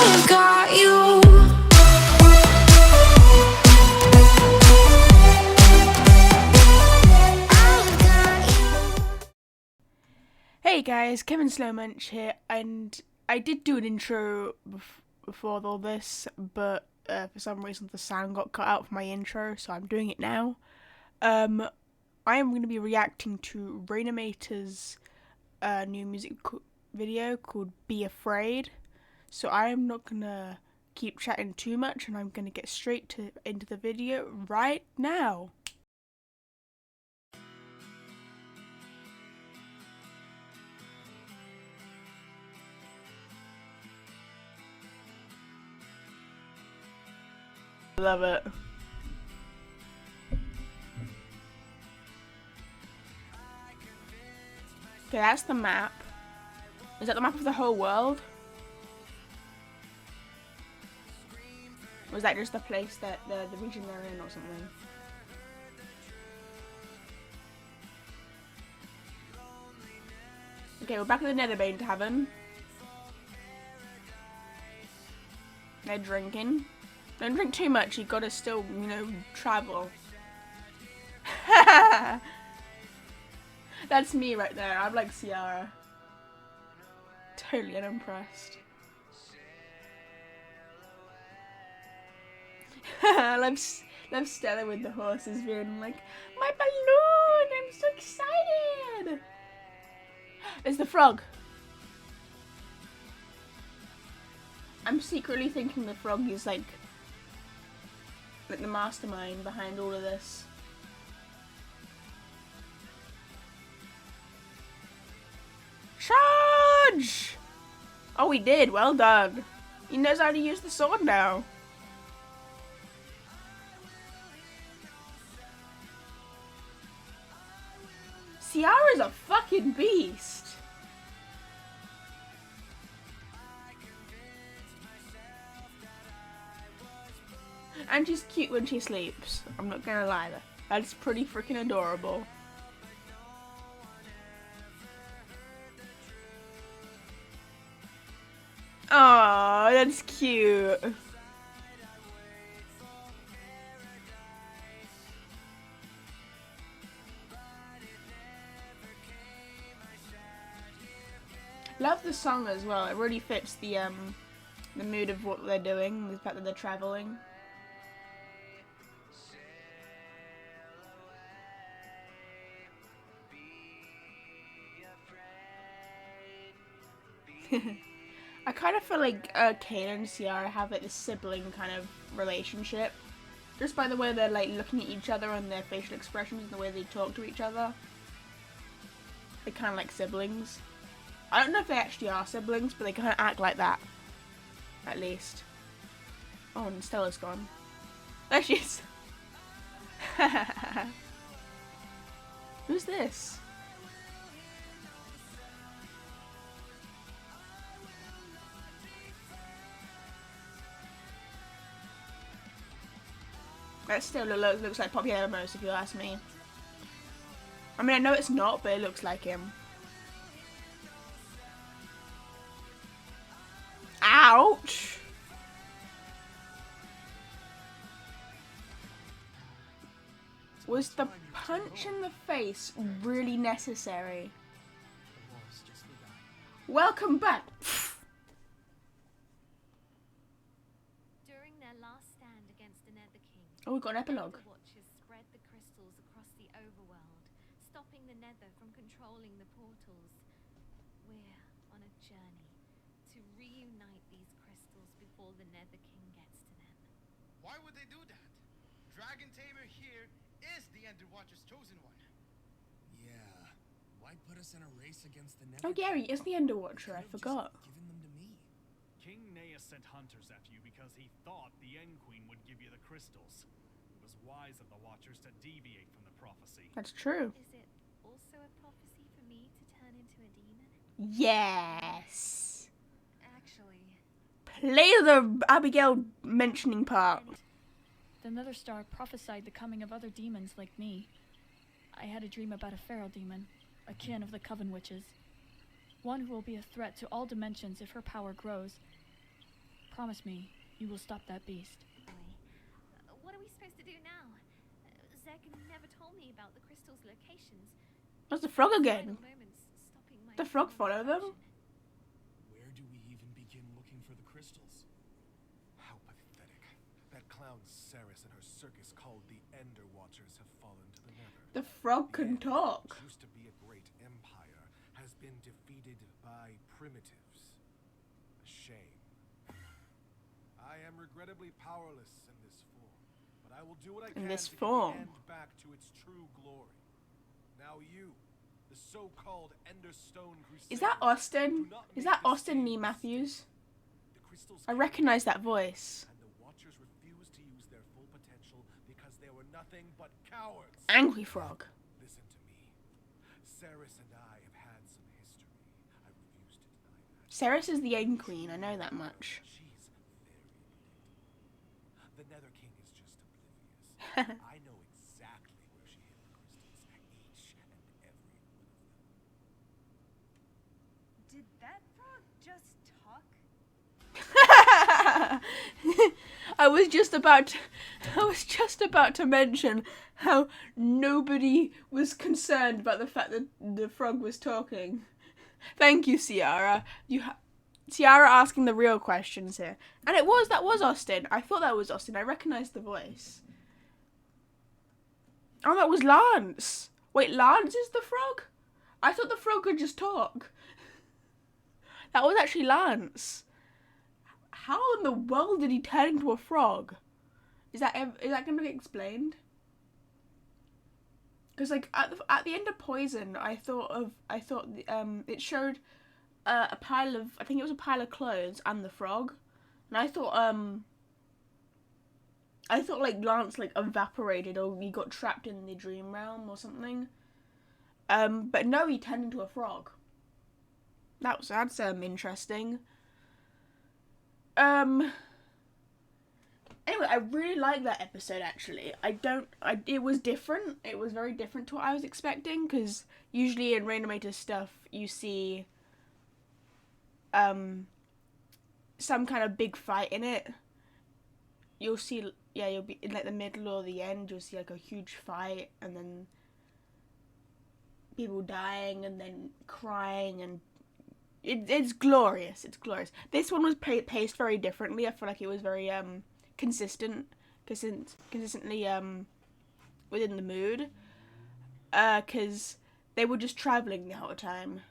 I've got you. Hey guys, Kevin Slowmunch here, and I did do an intro before all this, but for some reason the sound got cut out for my intro, so I'm doing it now. I am going to be reacting to Rainimator's new music video called Be Afraid, so I am not going to keep chatting too much, and I'm going to get straight into the video right now. Love it. Okay, that's the map. Is that the map of the whole world? Or is that just the place that the region they're in or something? Okay, we're back at the Netherbane Tavern. They're drinking. Don't drink too much, you gotta still, you know, travel. That's me right there. I'm like Ciara. Totally unimpressed. I love Stella with the horses being like, my balloon! I'm so excited! There's the frog. I'm secretly thinking the frog is like the mastermind behind all of this. Charge! Oh, he did. Well done. He knows how to use the sword now. Ciara's a fucking beast. And she's cute when she sleeps. I'm not gonna lie, that's pretty freaking adorable. Aww, that's cute. Love the song as well. It really fits the mood of what they're doing, the fact that they're traveling. I kind of feel like Kayla and Ciara have like this sibling kind of relationship. Just by the way they're like looking at each other and their facial expressions and the way they talk to each other. They're kind of like siblings. I don't know if they actually are siblings, but they kind of act like that. At least. Oh, and Stella's gone. There she is. Who's this? That still looks like Poppy Elmos, if you ask me. I mean, I know it's not, but it looks like him. Ouch! Was the punch in the face really necessary? Welcome back! During their last stand against the Nether King, Oh, we got an epilogue. the Watchers spread the crystals across the overworld, stopping the Nether from controlling the portals. We're on a journey to reunite these crystals before the Nether King gets to them. Why would they do that? Dragon Tamer here is the Ender Watcher's chosen one. Yeah. Why put us in a race against the Nether? Oh yeah, he is the Ender Watcher, I forgot. Given them to me. King Naeus sent hunters after you because he thought the End Queen would give you the crystals. It was wise of the Watchers to deviate from the prophecy. That's true. Is it also a prophecy for me to turn into a demon? Yes! Actually, Play the Abigail mentioning part. The Nether Star prophesied the coming of other demons like me. I had a dream about a feral demon, a kin of the Coven Witches. One who will be a threat to all dimensions if her power grows. Promise me you will stop that beast. What are we supposed to do now? Zeg never told me about the crystal's locations. What's the frog His again? final moments stopping my The frog final follow them? destruction. Where do we even begin looking for the crystals? How pathetic. That clown Ceres and her circus called the Ender Watchers have fallen to the nether. The frog The can End, talk. which used to be a great empire, has been defeated by primitives. A shame. I am regrettably powerless in this form, but I will do what I can this to form. get the End back to its true glory. Now you, the so-called Enderstone Crusaders, Is that Austin? do not Is make that the Austin same Nee mistake. Matthews? The crystals I came recognize that voice. and the Watchers refused to use their full potential because they were nothing but cowards. Angry frog. Listen to me. Ceres and I have had some history. I refuse to deny that. Ceres is the Aiden Queen, I know that much. She's very predictable. The Nether King is just oblivious. I know exactly where she hid the crystals, each and every one of them. Did that frog just talk? I was just about to mention how nobody was concerned about the fact that the frog was talking. Thank you, Ciara. Ciara asking the real questions here. And that was Austin. I thought that was Austin. I recognized the voice. Oh, that was Lance. Wait, Lance is the frog? I thought the frog could just talk. That was actually Lance. How in the world did he turn into a frog? Is that going to be explained? Because like at the end of Poison, I thought it showed a pile of, I think it was a pile of clothes and the frog, and I thought like Lance like evaporated or he got trapped in the dream realm or something. But no, he turned into a frog. That's interesting. Anyway, I really like that episode actually. It was different. It was very different to what I was expecting, because usually in Rainimator stuff you see some kind of big fight in it. You'll be in like the middle or the end, you'll see like a huge fight and then people dying and then crying, and it's glorious. It's glorious. This one was paced very differently. I feel like it was very consistently within the mood, because they were just traveling the whole time.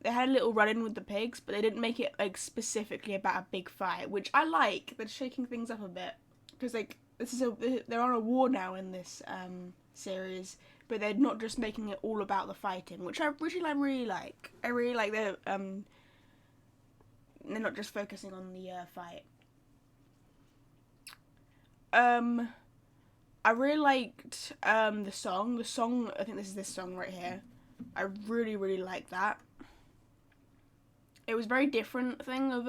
They had a little run-in with the pigs, but they didn't make it like specifically about a big fight, which I like. They're shaking things up a bit, because like they're on a war now in this series, but they're not just making it all about the fighting, which I really like. I really like they're not just focusing on the fight. I really liked the song. The song, I think this is this song right here. I really like that. It was a very different thing of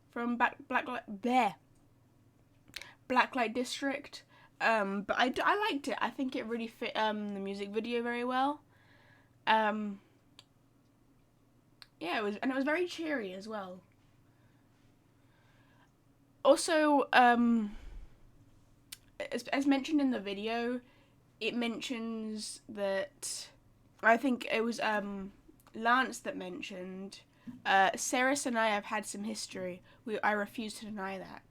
from Blacklight District. But I liked it. I think it really fit the music video very well. Yeah, it was very cheery as well. Also, as mentioned in the video, it mentions that, I think it was Lance that mentioned, Ceres and I have had some history. I refuse to deny that.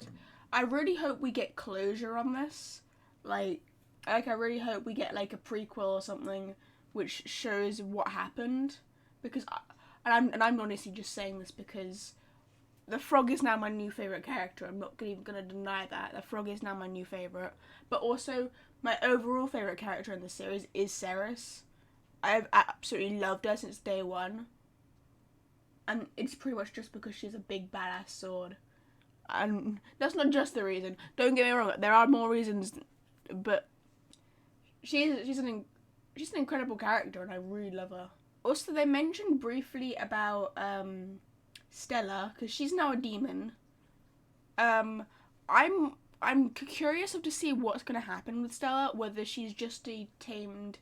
I really hope we get closure on this. Like I really hope we get like a prequel or something which shows what happened, because I'm honestly just saying this because the frog is now my new favourite character. I'm not even going to deny that. The frog is now my new favourite. But also, my overall favourite character in the series is Ceres. I've absolutely loved her since day one. And it's pretty much just because she's a big badass sword. And that's not just the reason. Don't get me wrong, there are more reasons. But she's an incredible character and I really love her. Also, they mentioned briefly about Stella, because she's now a demon. I'm curious to see what's going to happen with Stella, whether she's just a tamed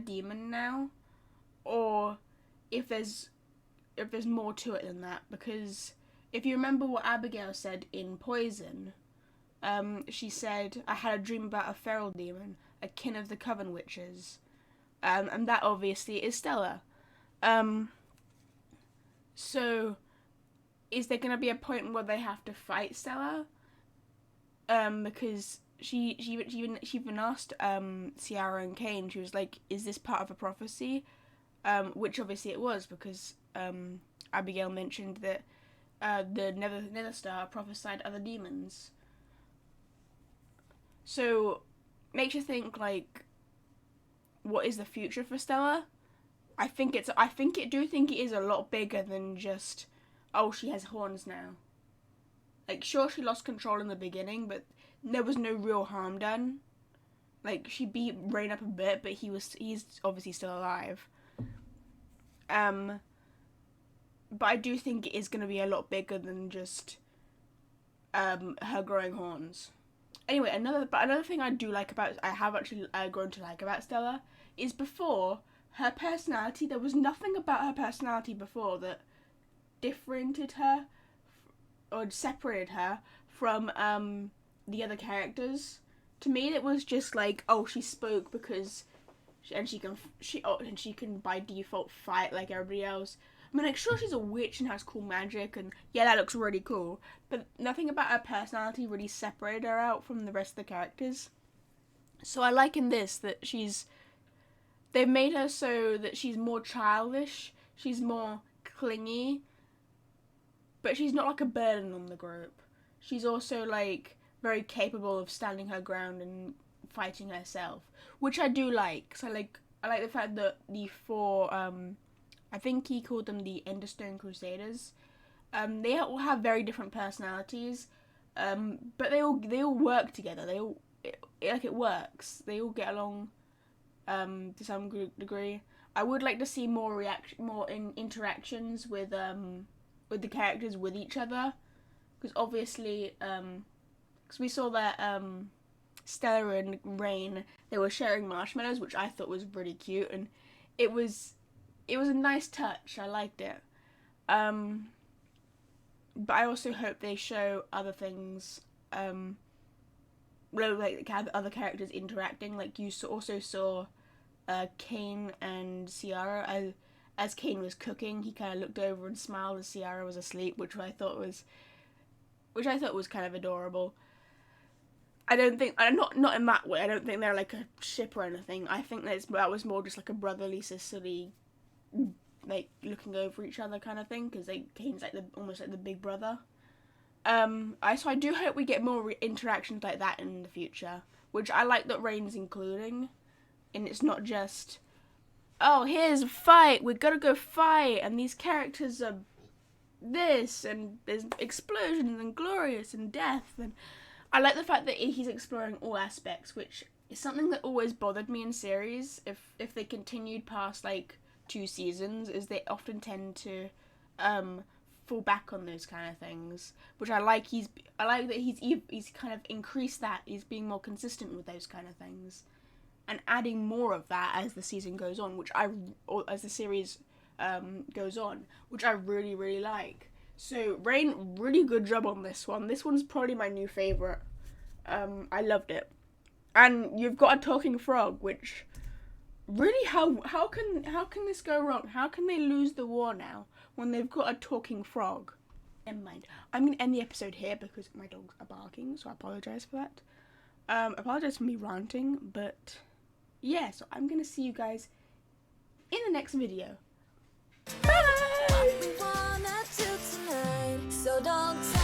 demon now, or if there's more to it than that, because if you remember what Abigail said in Poison, she said, I had a dream about a feral demon, a kin of the Coven Witches. And that obviously is Stella. So, is there going to be a point where they have to fight Stella? Because she even asked Ciara and Kane, she was like, is this part of a prophecy? Which obviously it was, because Abigail mentioned that the Nether Star prophesied other demons. So, makes you think, like, what is the future for Stella? I think it is a lot bigger than just, oh, she has horns now. Like, sure, she lost control in the beginning, but there was no real harm done. Like, she beat Rain up a bit, but he's obviously still alive. But I do think it is going to be a lot bigger than just her growing horns. Anyway, another thing I have actually grown to like about Stella is before her personality. There was nothing about her personality before that differentiated her or separated her from the other characters. To me, it was just like, oh, she spoke because she can by default fight like everybody else. I mean, like, sure, she's a witch and has cool magic, and yeah, that looks really cool, but nothing about her personality really separated her out from the rest of the characters. So I like in this that they've made her so that she's more childish, she's more clingy, but she's not like a burden on the group. She's also, like, very capable of standing her ground and fighting herself, which I do like. So I like the fact that the four, I think he called them the Enderstone Crusaders. They all have very different personalities, but they all work together. It works. They all get along to some degree. I would like to see more interactions with the characters with each other, because obviously, because we saw that Stella and Rain, they were sharing marshmallows, which I thought was really cute, and it was a nice touch. I liked it. But I also hope they show other things, like other characters interacting. Like you also saw Kane and Ciara. As Kane was cooking, he kind of looked over and smiled as Ciara was asleep, which I thought was kind of adorable. I don't think, not in that way. I don't think they're like a ship or anything. I think that was more just like a brotherly, sisterly, like looking over each other kind of thing, because Kane's like almost like the big brother. So I do hope we get more interactions like that in the future, which I like that Rain's including, and it's not just, oh, here's a fight, we gotta go fight, and these characters are this, and there's explosions and glorious and death, and I like the fact that he's exploring all aspects, which is something that always bothered me in series. If they continued past like 2 seasons, is they often tend to fall back on those kind of things, which I like. I like that he's kind of increased that. He's being more consistent with those kind of things, and adding more of that as the season goes on, as the series goes on, which I really, really like. So Rain, really good job on this one. This one's probably my new favourite. I loved it. And you've got a talking frog, which really, how can this go wrong? How can they lose the war now when they've got a talking frog? Never mind. I'm gonna end the episode here because my dogs are barking, so I apologise for that. Apologise for me ranting, but yeah, so I'm gonna see you guys in the next video. Bye! So don't